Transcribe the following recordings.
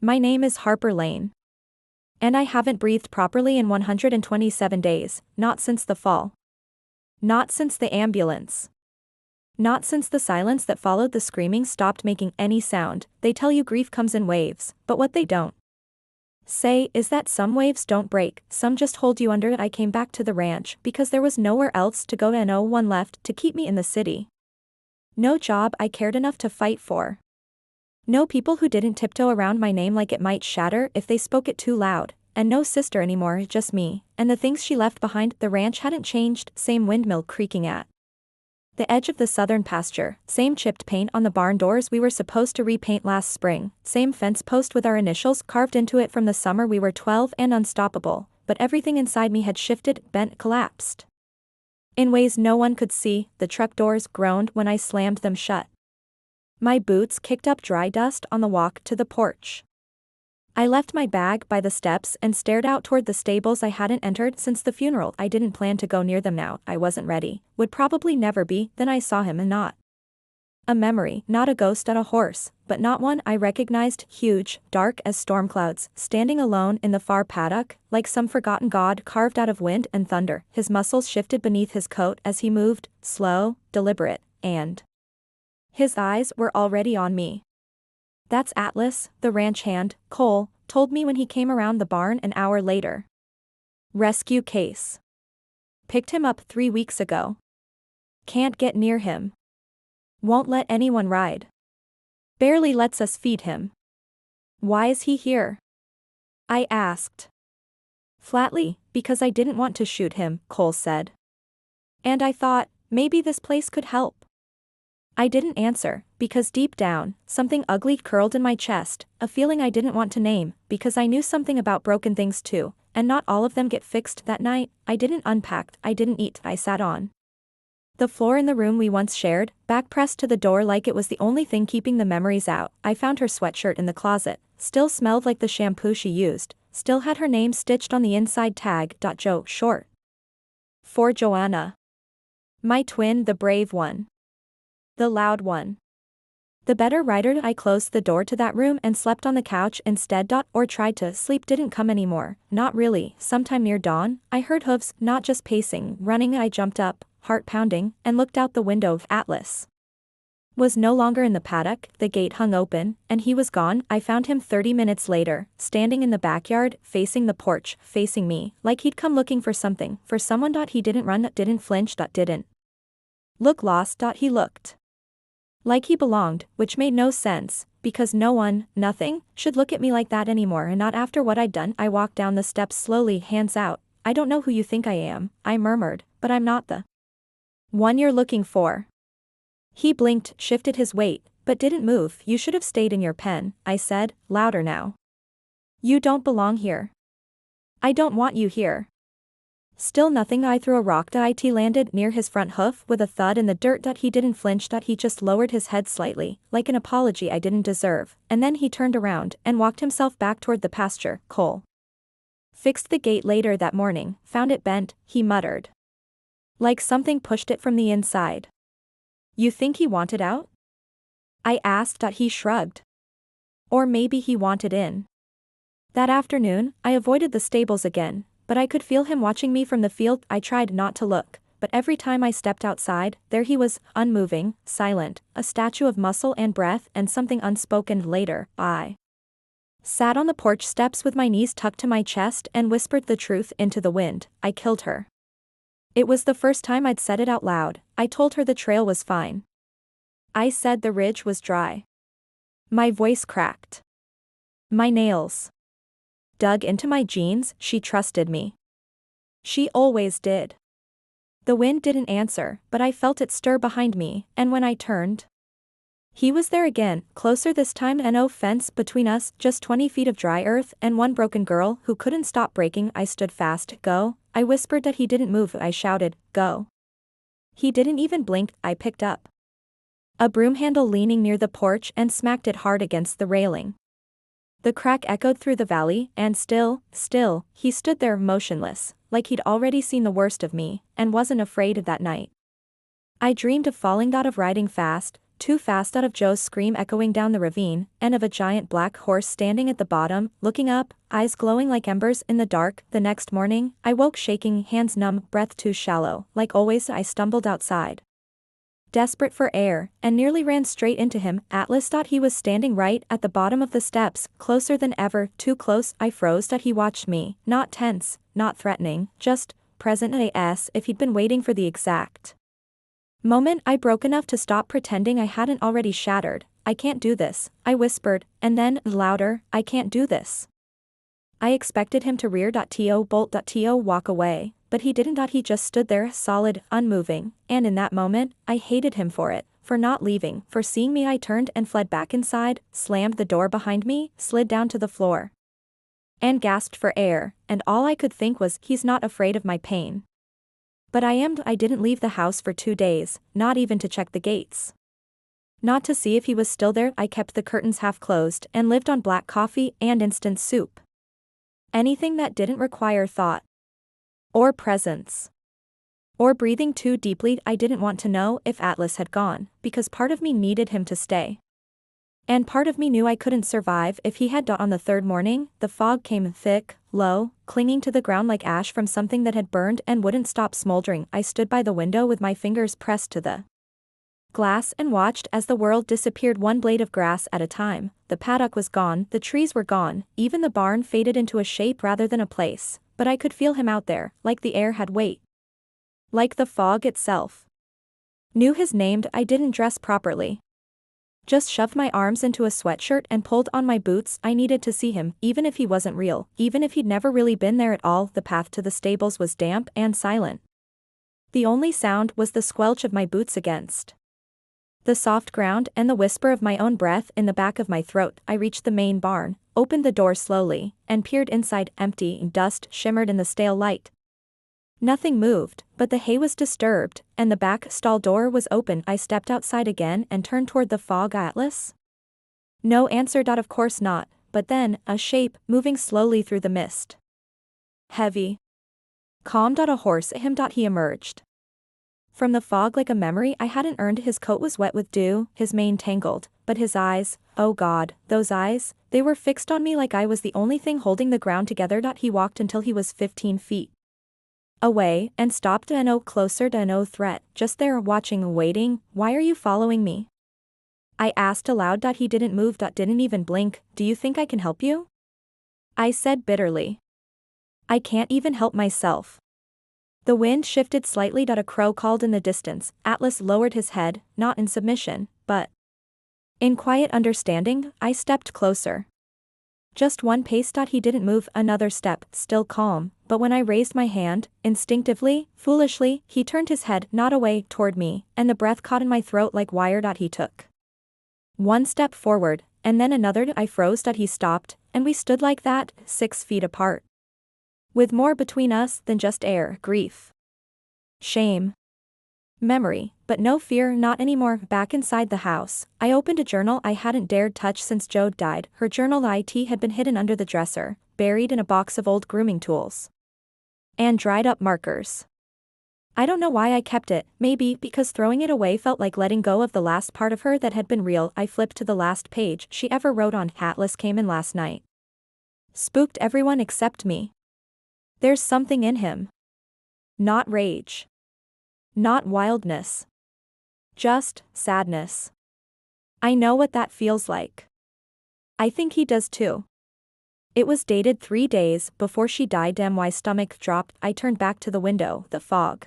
My name is Harper Lane. And I haven't breathed properly in 127 days, not since the fall. Not since the ambulance. Not since the silence that followed the screaming stopped making any sound. They tell you grief comes in waves, but what they don't say is that some waves don't break, some just hold you under. I came back to the ranch because there was nowhere else to go and no one left to keep me in the city. No job I cared enough to fight for. No people who didn't tiptoe around my name like it might shatter if they spoke it too loud, and no sister anymore, just me, and the things she left behind. The ranch hadn't changed, same windmill creaking at the edge of the southern pasture, same chipped paint on the barn doors we were supposed to repaint last spring, same fence post with our initials carved into it from the summer we were 12 and unstoppable, but everything inside me had shifted, bent, collapsed. In ways no one could see, the truck doors groaned when I slammed them shut. My boots kicked up dry dust on the walk to the porch. I left my bag by the steps and stared out toward the stables I hadn't entered since the funeral. I didn't plan to go near them now, I wasn't ready, would probably never be. Then I saw him, and not a memory, not a ghost on a horse, but not one I recognized, huge, dark as storm clouds, standing alone in the far paddock, like some forgotten god carved out of wind and thunder. His muscles shifted beneath his coat as he moved, slow, deliberate, and his eyes were already on me. "That's Atlas," the ranch hand, Cole, told me when he came around the barn an hour later. "Rescue case. Picked him up 3 weeks ago. Can't get near him. Won't let anyone ride. Barely lets us feed him." "Why is he here?" I asked. Flatly, "Because I didn't want to shoot him," Cole said. "And I thought, maybe this place could help." I didn't answer, because deep down, something ugly curled in my chest, a feeling I didn't want to name, because I knew something about broken things too, and not all of them get fixed. That night, I didn't unpack, I didn't eat, I sat on the floor in the room we once shared, back pressed to the door like it was the only thing keeping the memories out. I found her sweatshirt in the closet, still smelled like the shampoo she used, still had her name stitched on the inside tag. Jo, short for Joanna. My twin, the brave one. The loud one. The better writer. I closed the door to that room and slept on the couch instead. Or tried to. Sleep didn't come anymore, not really. Sometime near dawn, I heard hooves, not just pacing, running. I jumped up, heart pounding, and looked out the window. Atlas was no longer in the paddock, the gate hung open, and he was gone. I found him 30 minutes later, standing in the backyard, facing the porch, facing me, like he'd come looking for something, for someone. He didn't run, didn't flinch, didn't look lost. He looked like he belonged, which made no sense, because no one, nothing, should look at me like that anymore, and not after what I'd done. I walked down the steps slowly, hands out. "I don't know who you think I am," I murmured, "but I'm not the one you're looking for." He blinked, shifted his weight, but didn't move. "You should have stayed in your pen," I said, louder now. "You don't belong here. I don't want you here." Still nothing. I threw a rock. It landed near his front hoof with a thud in the dirt. He didn't flinch. He just lowered his head slightly, like an apology I didn't deserve, and then he turned around and walked himself back toward the pasture. Cole fixed the gate later that morning, found it bent, he muttered. Like something pushed it from the inside. "You think he wanted out?" I asked. He shrugged. "Or maybe he wanted in." That afternoon, I avoided the stables again, but I could feel him watching me from the field. I tried not to look, but every time I stepped outside, there he was, unmoving, silent, a statue of muscle and breath and something unspoken. Later, I sat on the porch steps with my knees tucked to my chest and whispered the truth into the wind. "I killed her." It was the first time I'd said it out loud. I told her the trail was fine. I said the ridge was dry. My voice cracked. My nails dug into my jeans. She trusted me. She always did. The wind didn't answer, but I felt it stir behind me, and when I turned, he was there again, closer this time. No fence between us, just 20 feet of dry earth and one broken girl who couldn't stop breaking. I stood fast. "Go," I whispered. He didn't move. I shouted, "Go." He didn't even blink. I picked up a broom handle leaning near the porch and smacked it hard against the railing. The crack echoed through the valley, and still, he stood there motionless, like he'd already seen the worst of me, and wasn't afraid that night. I dreamed of falling, of riding fast, too fast out of Joe's scream echoing down the ravine, and of a giant black horse standing at the bottom, looking up, eyes glowing like embers in the dark. The next morning, I woke shaking, hands numb, breath too shallow. Like always, I stumbled outside, desperate for air, and nearly ran straight into him. Atlas thought he was standing right at the bottom of the steps, closer than ever, too close. I froze that he watched me, not tense, not threatening, just present as if he'd been waiting for the exact moment I broke enough to stop pretending I hadn't already shattered. I can't do this, I whispered, and then, louder, I can't do this. I expected him to bolt, walk away, but he didn't. He just stood there, solid, unmoving, and in that moment, I hated him for it, for not leaving, for seeing me. I turned and fled back inside, slammed the door behind me, slid down to the floor, and gasped for air, and all I could think was, he's not afraid of my pain. But I am. I didn't leave the house for 2 days, not even to check the gates. Not to see if he was still there. I kept the curtains half closed and lived on black coffee and instant soup. Anything that didn't require thought, or presence, or breathing too deeply. I didn't want to know if Atlas had gone, because part of me needed him to stay. And part of me knew I couldn't survive if he had died. On the third morning, the fog came thick, low, clinging to the ground like ash from something that had burned and wouldn't stop smoldering. I stood by the window with my fingers pressed to the glass and watched as the world disappeared one blade of grass at a time. The paddock was gone, the trees were gone, even the barn faded into a shape rather than a place, but I could feel him out there, like the air had weight. Like the fog itself knew his name. I didn't dress properly. Just shoved my arms into a sweatshirt and pulled on my boots. I needed to see him, even if he wasn't real, even if he'd never really been there at all. The path to the stables was damp and silent. The only sound was the squelch of my boots against the soft ground and the whisper of my own breath in the back of my throat. I reached the main barn, opened the door slowly, and peered inside. Empty, and dust shimmered in the stale light. Nothing moved, but the hay was disturbed, and the back stall door was open. I stepped outside again and turned toward the fog. Atlas? No answer. Of course not, but then, a shape, moving slowly through the mist. Heavy. Calm. A horse. He emerged from the fog like a memory I hadn't earned. His coat was wet with dew, his mane tangled, but his eyes, oh God, those eyes, they were fixed on me like I was the only thing holding the ground together. He walked until he was 15 feet away, and stopped. Closer. No threat, just there, watching, waiting. Why are you following me? I asked aloud. He didn't move. Didn't even blink. Do you think I can help you? I said bitterly. I can't even help myself. The wind shifted slightly. A crow called in the distance. Atlas lowered his head, not in submission, but in quiet understanding. I stepped closer. Just one pace. He didn't move. Another step, still calm, but when I raised my hand, instinctively, foolishly, he turned his head, not away, toward me, and the breath caught in my throat like wire. He took one step forward, and then another. I froze. He stopped, and we stood like that, 6 feet apart, with more between us than just air, grief, shame, memory, but no fear. Not anymore. Back inside the house, I opened a journal I hadn't dared touch since Joe died. Her journal. It had been hidden under the dresser, buried in a box of old grooming tools and dried up markers. I don't know why I kept it, maybe because throwing it away felt like letting go of the last part of her that had been real. I flipped to the last page she ever wrote on. Atlas came in last night. Spooked everyone except me. There's something in him. Not rage. Not wildness. Just sadness. I know what that feels like. I think he does too. It was dated 3 days before she died. My stomach dropped. I turned back to the window. The fog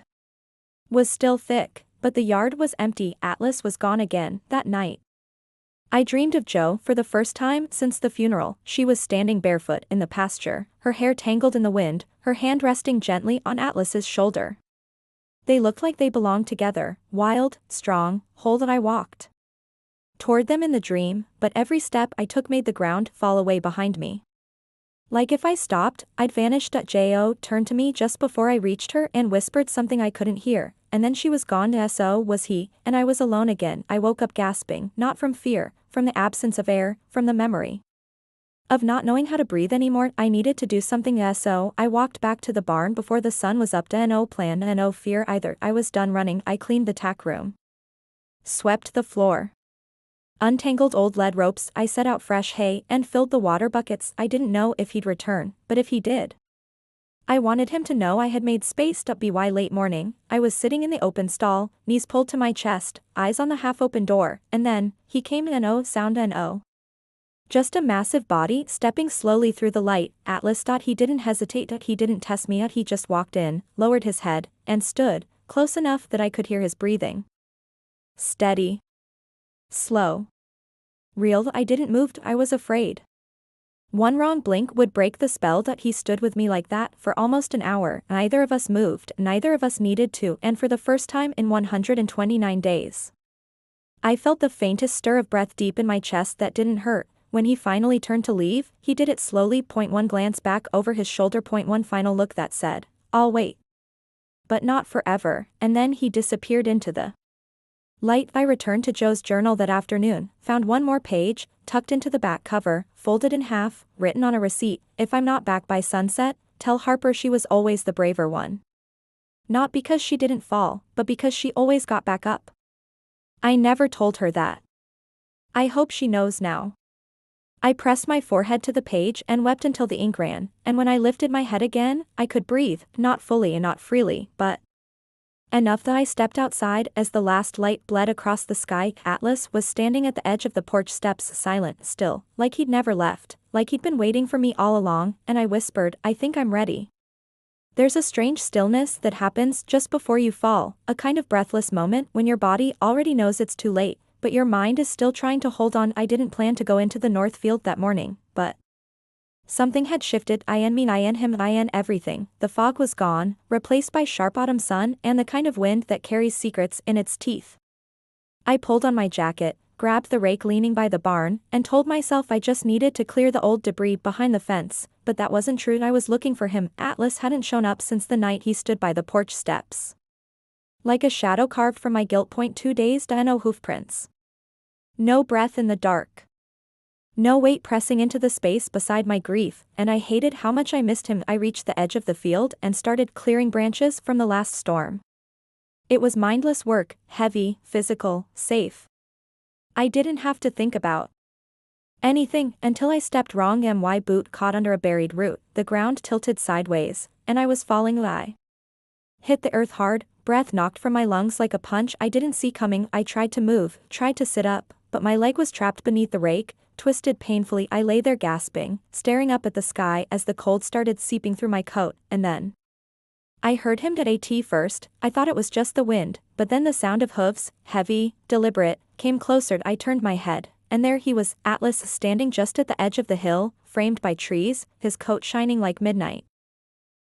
was still thick, but the yard was empty. Atlas was gone again that night. I dreamed of Joe for the first time since the funeral. She was standing barefoot in the pasture, her hair tangled in the wind, her hand resting gently on Atlas's shoulder. They looked like they belonged together, wild, strong, whole. I walked toward them in the dream, but every step I took made the ground fall away behind me. Like if I stopped, I'd vanish. Jo turned to me just before I reached her and whispered something I couldn't hear, and then she was gone. So was he, and I was alone again. I woke up gasping, not from fear, from the absence of air, from the memory of not knowing how to breathe anymore. I needed to do something. So I walked back to the barn before the sun was up. No plan, no fear either. I was done running. I cleaned the tack room, swept the floor, untangled old lead ropes, I set out fresh hay and filled the water buckets. I didn't know if he'd return, but if he did, I wanted him to know I had made space. By late morning, I was sitting in the open stall, knees pulled to my chest, eyes on the half-open door, and then, he came and oh, sound and oh. Just a massive body stepping slowly through the light. Atlas. He didn't hesitate. He didn't test me. He just walked in, lowered his head, and stood, close enough that I could hear his breathing. Steady. Slow. Real. I didn't move. I was afraid. One wrong blink would break the spell. He stood with me like that for almost an hour. Neither of us moved, neither of us needed to, and for the first time in 129 days. I felt the faintest stir of breath deep in my chest that didn't hurt. When he finally turned to leave, he did it slowly. Point one glance back over his shoulder. Point one final look that said, "I'll wait." But not forever, and then he disappeared into the light. I returned to Joe's journal that afternoon, found one more page, tucked into the back cover, folded in half, written on a receipt, "If I'm not back by sunset, tell Harper she was always the braver one." Not because she didn't fall, but because she always got back up. I never told her that. I hope she knows now. I pressed my forehead to the page and wept until the ink ran, and when I lifted my head again, I could breathe, not fully and not freely, but enough that I stepped outside as the last light bled across the sky. Atlas was standing at the edge of the porch steps, silent, still, like he'd never left, like he'd been waiting for me all along, and I whispered, "I think I'm ready." There's a strange stillness that happens just before you fall, a kind of breathless moment when your body already knows it's too late, but your mind is still trying to hold on. I didn't plan to go into the north field that morning, but something had shifted. I mean him, everything. The fog was gone, replaced by sharp autumn sun and the kind of wind that carries secrets in its teeth. I pulled on my jacket, grabbed the rake leaning by the barn, and told myself I just needed to clear the old debris behind the fence, but that wasn't true. I was looking for him. Atlas hadn't shown up since the night he stood by the porch steps. Like a shadow carved from my guilt. 2 days. No hoofprints. No breath in the dark. No weight pressing into the space beside my grief, and I hated how much I missed him. I reached the edge of the field and started clearing branches from the last storm. It was mindless work, heavy, physical, safe. I didn't have to think about anything until I stepped wrong. My boot caught under a buried root, the ground tilted sideways, and I was falling. I hit the earth hard, breath knocked from my lungs like a punch I didn't see coming. I tried to move, tried to sit up, but my leg was trapped beneath the rake, twisted painfully. I lay there gasping, staring up at the sky as the cold started seeping through my coat, and then I heard him at first. I thought it was just the wind, but then the sound of hooves, heavy, deliberate, came closer. I turned my head, and there he was, Atlas, standing just at the edge of the hill, framed by trees, his coat shining like midnight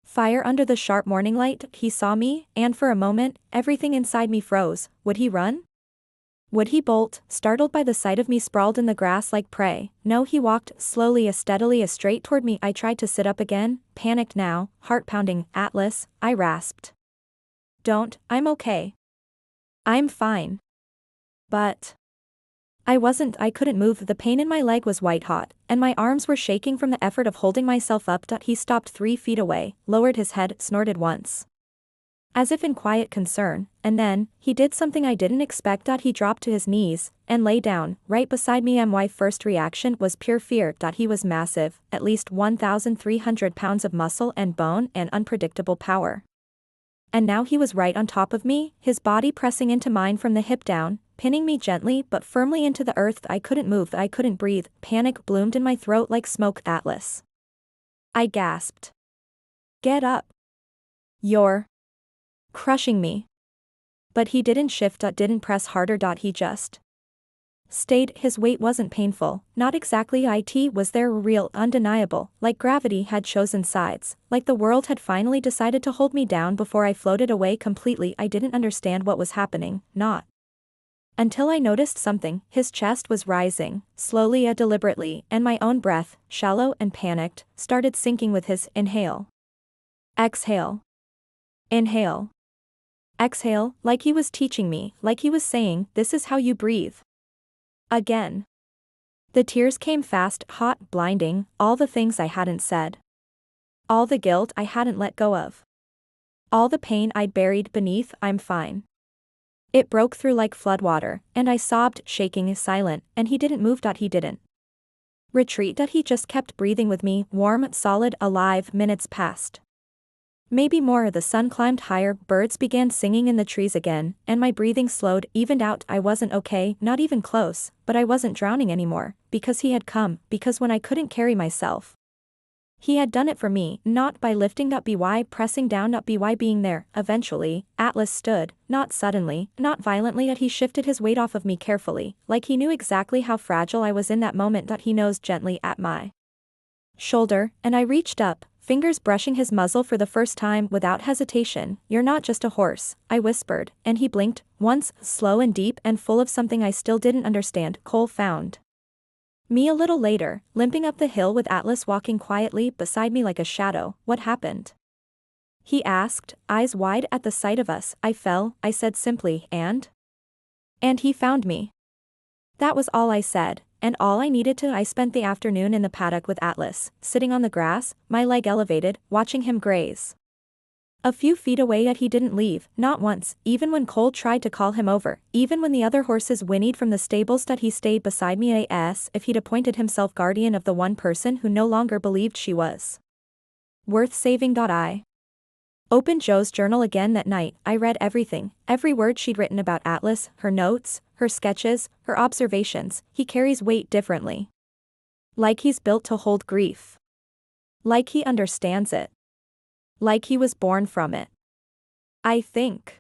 fire under the sharp morning light. He saw me, and for a moment, everything inside me froze. Would he run? Would he bolt, startled by the sight of me sprawled in the grass like prey? No, he walked, slowly as steadily as straight toward me. I tried to sit up again, panicked now, heart pounding. "Atlas," I rasped. "Don't, I'm okay. I'm fine." But I wasn't. I couldn't move. The pain in my leg was white hot, and my arms were shaking from the effort of holding myself up. He stopped 3 feet away, lowered his head, snorted once, as if in quiet concern, and then, he did something I didn't expect. He dropped to his knees, and lay down, right beside me. My first reaction was pure fear. He was massive, at least 1,300 pounds of muscle and bone and unpredictable power. And now he was right on top of me, his body pressing into mine from the hip down, pinning me gently but firmly into the earth. I couldn't move, I couldn't breathe, panic bloomed in my throat like smoke. "Atlas," I gasped. "Get up. You're crushing me." But he didn't shift, didn't press harder. He just stayed. His weight wasn't painful, not exactly. It was there, real, undeniable, like gravity had chosen sides, like the world had finally decided to hold me down before I floated away completely. I didn't understand what was happening, not until I noticed something. His chest was rising, slowly, deliberately, and my own breath, shallow and panicked, started sinking with his inhale. Exhale. Inhale. Exhale, like he was teaching me, like he was saying, "This is how you breathe." Again. The tears came fast, hot, blinding, all the things I hadn't said. All the guilt I hadn't let go of. All the pain I'd buried beneath "I'm fine." It broke through like floodwater, and I sobbed, shaking, silent, and he didn't move. He didn't retreat. He just kept breathing with me, warm, solid, alive. Minutes passed. Maybe more. The sun climbed higher, birds began singing in the trees again, and my breathing slowed, evened out. I wasn't okay, not even close, but I wasn't drowning anymore, because he had come, because when I couldn't carry myself, he had done it for me, not by lifting. By pressing down. By being there. Eventually, Atlas stood, not suddenly, not violently. He shifted his weight off of me carefully, like he knew exactly how fragile I was in that moment. He nosed gently at my shoulder, and I reached up, fingers brushing his muzzle for the first time without hesitation. "You're not just a horse," I whispered, and he blinked, once, slow and deep and full of something I still didn't understand. Cole found me a little later, limping up the hill with Atlas walking quietly beside me like a shadow. "What happened?" he asked, eyes wide at the sight of us. "I fell," I said simply, and he found me." That was all I said, and all I needed to. I spent the afternoon in the paddock with Atlas, sitting on the grass, my leg elevated, watching him graze a few feet away. Yet he didn't leave, not once, even when Cole tried to call him over, even when the other horses whinnied from the stables. He stayed beside me as if he'd appointed himself guardian of the one person who no longer believed she was worth saving. I opened Joe's journal again that night. I read everything, every word she'd written about Atlas, her notes, her sketches, her observations. He carries weight differently. Like he's built to hold grief. Like he understands it. Like he was born from it. I think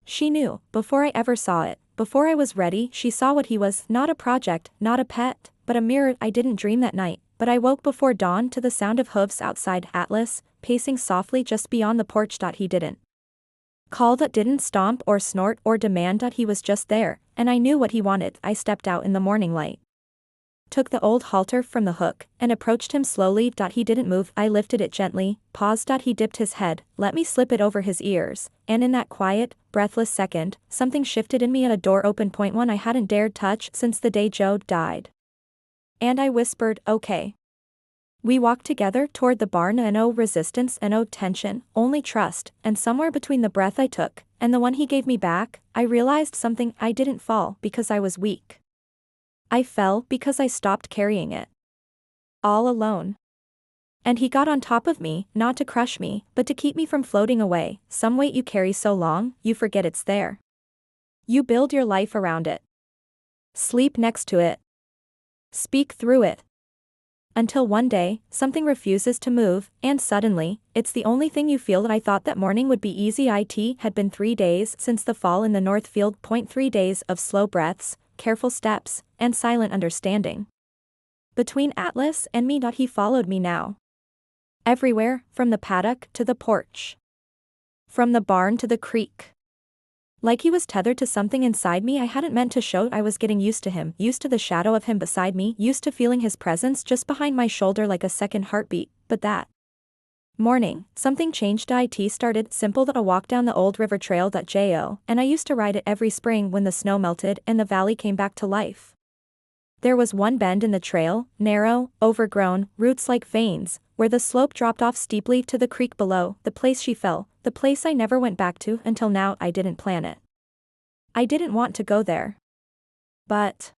she knew, before I ever saw it, before I was ready. She saw what he was, not a project, not a pet, but a mirror. I didn't dream that night, but I woke before dawn to the sound of hooves outside. Atlas, pacing softly just beyond the porch. He didn't call, didn't stomp or snort or demand. He was just there, and I knew what he wanted. I stepped out in the morning light, took the old halter from the hook, and approached him slowly. He didn't move. I lifted it gently, paused. He dipped his head, let me slip it over his ears, and in that quiet, breathless second, something shifted in me. At a door opened. One I hadn't dared touch since the day Joe died. And I whispered, "Okay." We walked together toward the barn, and no resistance and no tension, only trust, and somewhere between the breath I took and the one he gave me back, I realized something. I didn't fall because I was weak. I fell because I stopped carrying it all alone. And he got on top of me, not to crush me, but to keep me from floating away. Some weight you carry so long, you forget it's there. You build your life around it. Sleep next to it. Speak through it. Until one day, something refuses to move, and suddenly, it's the only thing you feel. I thought that morning would be easy. It had been 3 days since the fall in the North Field. 3 days of slow breaths, careful steps, and silent understanding between Atlas and me. He followed me now. Everywhere, from the paddock to the porch. From the barn to the creek. Like he was tethered to something inside me I hadn't meant to show. I was getting used to him, used to the shadow of him beside me, used to feeling his presence just behind my shoulder like a second heartbeat. But that morning, something changed. It started simple. A walk down the old river trail. And I used to ride it every spring when the snow melted and the valley came back to life. There was one bend in the trail, narrow, overgrown, roots like veins, where the slope dropped off steeply to the creek below. The place she fell, the place I never went back to until now. I didn't plan it. I didn't want to go there. But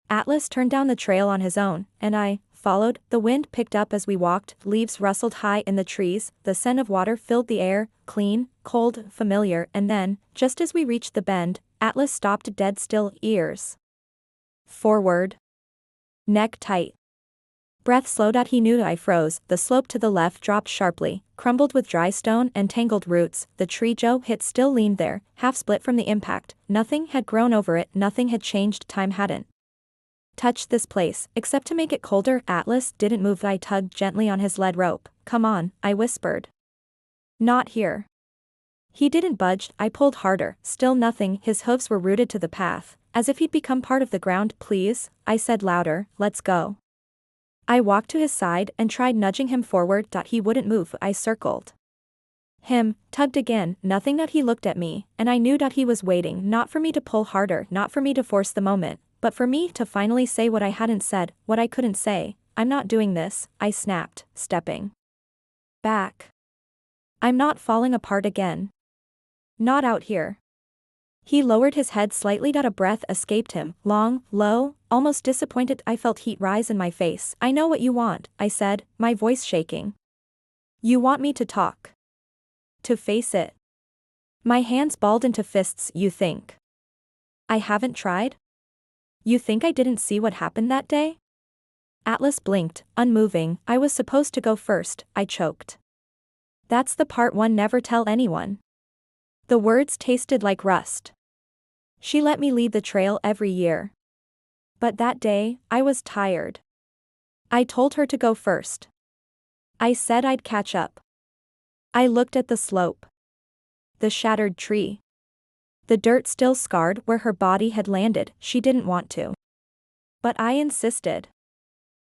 Atlas turned down the trail on his own, and I followed. The wind picked up as we walked, leaves rustled high in the trees, the scent of water filled the air, clean, cold, familiar. And then, just as we reached the bend, Atlas stopped dead still, ears forward, neck tight, breath slowed out. He knew I froze. The slope to the left dropped sharply, crumbled with dry stone and tangled roots. The tree Joe hit still leaned there, half split from the impact. Nothing had grown over it, nothing had changed. Time hadn't touched this place, except to make it colder. Atlas didn't move. I tugged gently on his lead rope. "Come on," I whispered. "Not here." He didn't budge. I pulled harder, still nothing. His hooves were rooted to the path, as if he'd become part of the ground. "Please," I said louder, "let's go." I walked to his side and tried nudging him forward. He wouldn't move. I circled him, tugged again, nothing. He looked at me, and I knew he was waiting, not for me to pull harder, not for me to force the moment, but for me to finally say what I hadn't said, what I couldn't say. "I'm not doing this," I snapped, stepping back. "I'm not falling apart again. Not out here." He lowered his head slightly. A breath escaped him, long, low, almost disappointed. I felt heat rise in my face. I know what you want, I said, my voice shaking. You want me to talk. To face it. My hands balled into fists. You think I haven't tried? You think I didn't see what happened that day? Atlas blinked, unmoving. I was supposed to go first, I choked. That's the part one never tell anyone. The words tasted like rust. She let me lead the trail every year. But that day, I was tired. I told her to go first. I said I'd catch up. I looked at the slope. The shattered tree. The dirt still scarred where her body had landed. She didn't want to. But I insisted.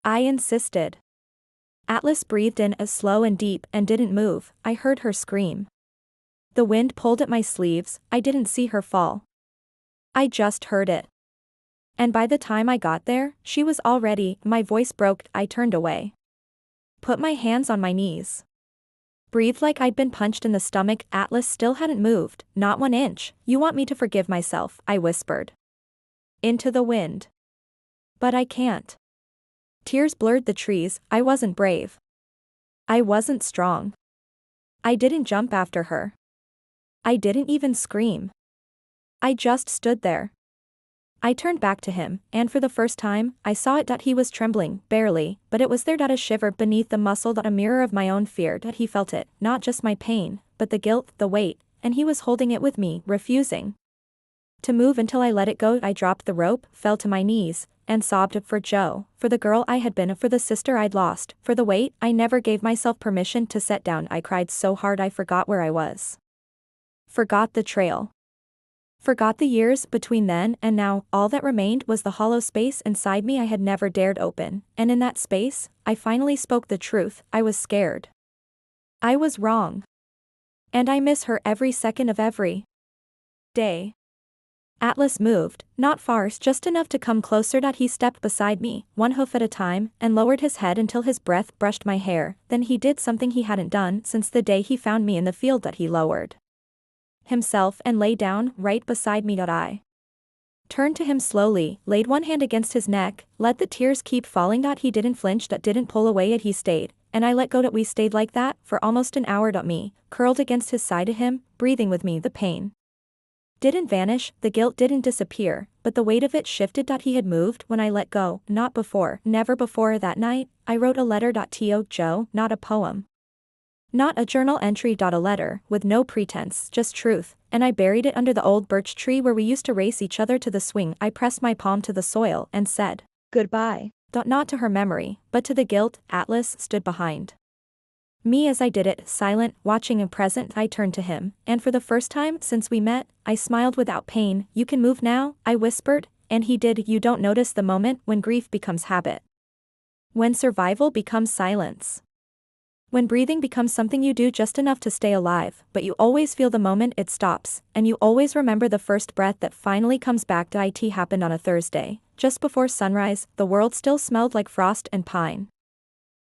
I insisted. Atlas breathed in as slow and deep and didn't move. I heard her scream. The wind pulled at my sleeves. I didn't see her fall. I just heard it. And by the time I got there, she was already. My voice broke. I turned away. Put my hands on my knees. Breathed like I'd been punched in the stomach. Atlas still hadn't moved, not 1 inch. You want me to forgive myself, I whispered. Into the wind. But I can't. Tears blurred the trees. I wasn't brave. I wasn't strong. I didn't jump after her. I didn't even scream. I just stood there. I turned back to him, and for the first time, I saw it. He was trembling, barely, but it was there. A shiver beneath the muscle. A mirror of my own fear. He felt it, not just my pain, but the guilt, the weight, and he was holding it with me, refusing to move until I let it go. I dropped the rope, fell to my knees, and sobbed for Joe, for the girl I had been, for the sister I'd lost, for the weight. I never gave myself permission to set down. I cried so hard I forgot where I was. Forgot the trail. Forgot the years between then and now. All that remained was the hollow space inside me I had never dared open, and in that space, I finally spoke the truth. I was scared. I was wrong. And I miss her every second of every day. Atlas moved, not far, just enough to come closer. He stepped beside me, one hoof at a time, and lowered his head until his breath brushed my hair. Then he did something he hadn't done since the day he found me in the field. He lowered himself and lay down right beside me. I turned to him slowly, laid one hand against his neck, let the tears keep falling. He didn't flinch. Didn't pull away. He stayed, and I let go. We stayed like that for almost an hour. Me, curled against his side of him, breathing with me. The pain didn't vanish, the guilt didn't disappear, but the weight of it shifted. He had moved when I let go, not before, never before. That night, I wrote a letter. To Joe, not a poem. Not a journal entry. A letter, with no pretense, just truth, and I buried it under the old birch tree where we used to race each other to the swing. I pressed my palm to the soil and said, goodbye. Not to her memory, but to the guilt. Atlas stood behind me as I did it, silent, watching and present. I turned to him, and for the first time since we met, I smiled without pain. You can move now, I whispered, and he did. You don't notice the moment when grief becomes habit. When survival becomes silence. When breathing becomes something you do just enough to stay alive, but you always feel the moment it stops, and you always remember the first breath that finally comes back. It happened on a Thursday, just before sunrise. The world still smelled like frost and pine.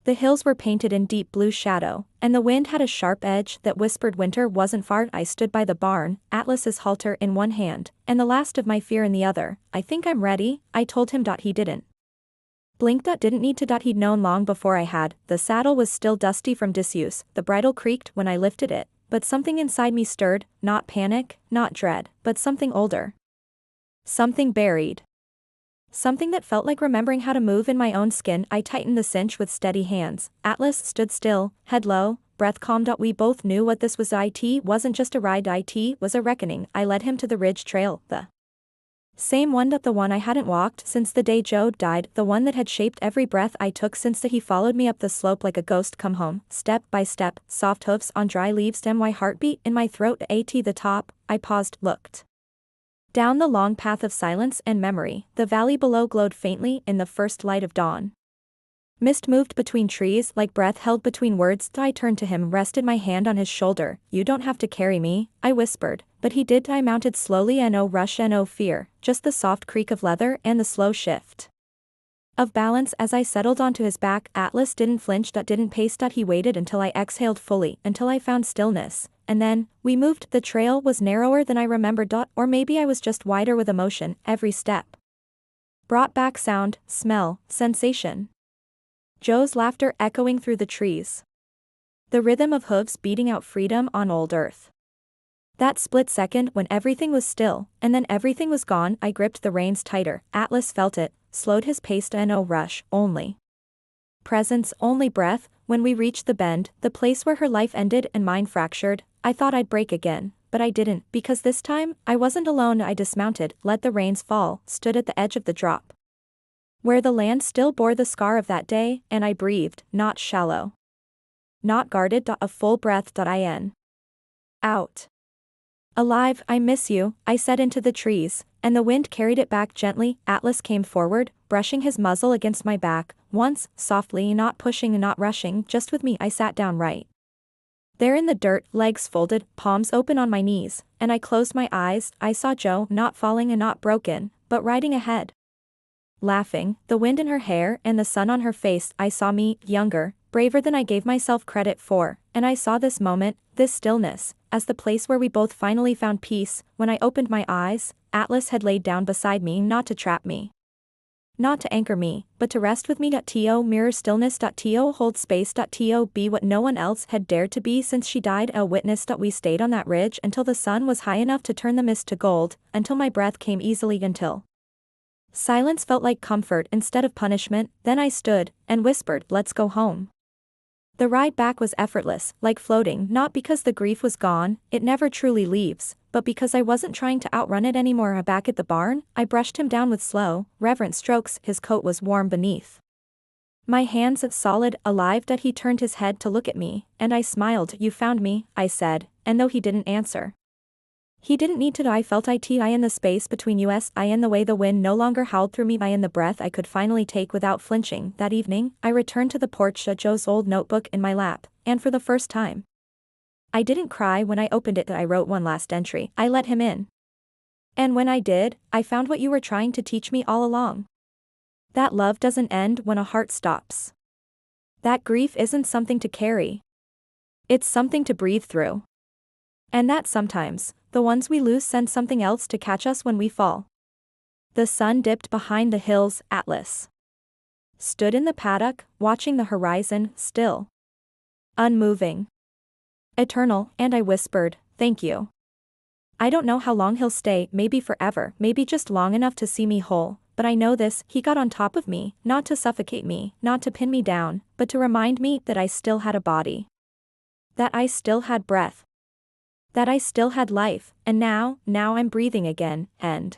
The hills were painted in deep blue shadow, and the wind had a sharp edge that whispered winter wasn't far. I stood by the barn, Atlas's halter in one hand, and the last of my fear in the other. I think I'm ready, I told him. He didn't blink. Didn't need to. He'd known long before I had. The saddle was still dusty from disuse, the bridle creaked when I lifted it, but something inside me stirred, not panic, not dread, but something older. Something buried. Something that felt like remembering how to move in my own skin. I tightened the cinch with steady hands. Atlas stood still, head low, breath calmed. We both knew what this was. It wasn't just a ride. It was a reckoning. I led him to the ridge trail, the same one. The one I hadn't walked since the day Joe died, the one that had shaped every breath I took since he followed me up the slope like a ghost. Come home, step by step, soft hoofs on dry leaves. My heartbeat in my throat. At the top, I paused, looked down the long path of silence and memory. The valley below glowed faintly in the first light of dawn. Mist moved between trees like breath held between words. I turned to him, rested my hand on his shoulder. You don't have to carry me, I whispered, but he did. I mounted slowly, and no rush and no fear, just the soft creak of leather and the slow shift of balance as I settled onto his back. Atlas didn't flinch, didn't pace. He waited until I exhaled fully, until I found stillness, and then, we moved. The trail was narrower than I remembered. Or maybe I was just wider with emotion. Every step brought back sound, smell, sensation. Joe's laughter echoing through the trees. The rhythm of hooves beating out freedom on old earth. That split second when everything was still, and then everything was gone, I gripped the reins tighter. Atlas felt it, slowed his pace, and no rush, only presence, only breath. When we reached the bend, the place where her life ended and mine fractured, I thought I'd break again, but I didn't, because this time, I wasn't alone. I dismounted, let the reins fall, stood at the edge of the drop, where the land still bore the scar of that day, and I breathed, not shallow, not guarded. A full breath. In, out. Alive. I miss you, I said into the trees, and the wind carried it back gently. Atlas came forward, brushing his muzzle against my back, once, softly, not pushing and not rushing, just with me. I sat down right there in the dirt, legs folded, palms open on my knees, and I closed my eyes. I saw Joe, not falling and not broken, but riding ahead, laughing, the wind in her hair and the sun on her face. I saw me, younger, braver than I gave myself credit for, and I saw this moment, this stillness, as the place where we both finally found peace. When I opened my eyes, Atlas had laid down beside me, not to trap me, not to anchor me, but to rest with me. To mirror stillness. To hold space. To be what no one else had dared to be since she died. A witness. We stayed on that ridge until the sun was high enough to turn the mist to gold, until my breath came easily, until silence felt like comfort instead of punishment. Then I stood, and whispered, let's go home. The ride back was effortless, like floating, not because the grief was gone, it never truly leaves, but because I wasn't trying to outrun it anymore. Back at the barn, I brushed him down with slow, reverent strokes. His coat was warm beneath my hands, solid, alive. He turned his head to look at me, and I smiled. You found me, I said, and though he didn't answer, he didn't need to. I felt it in the space between us, in the way the wind no longer howled through me, in the breath I could finally take without flinching. That evening, I returned to the porch, Joe's old notebook in my lap, and for the first time, I didn't cry when I opened it. I wrote one last entry. I let him in. And when I did, I found what you were trying to teach me all along. That love doesn't end when a heart stops. That grief isn't something to carry. It's something to breathe through. And that sometimes, the ones we lose send something else to catch us when we fall. The sun dipped behind the hills. Atlas stood in the paddock, watching the horizon, still, unmoving, eternal, and I whispered, thank you. I don't know how long he'll stay, maybe forever, maybe just long enough to see me whole, but I know this, he got on top of me, not to suffocate me, not to pin me down, but to remind me that I still had a body, that I still had breath, that I still had life, and now I'm breathing again, and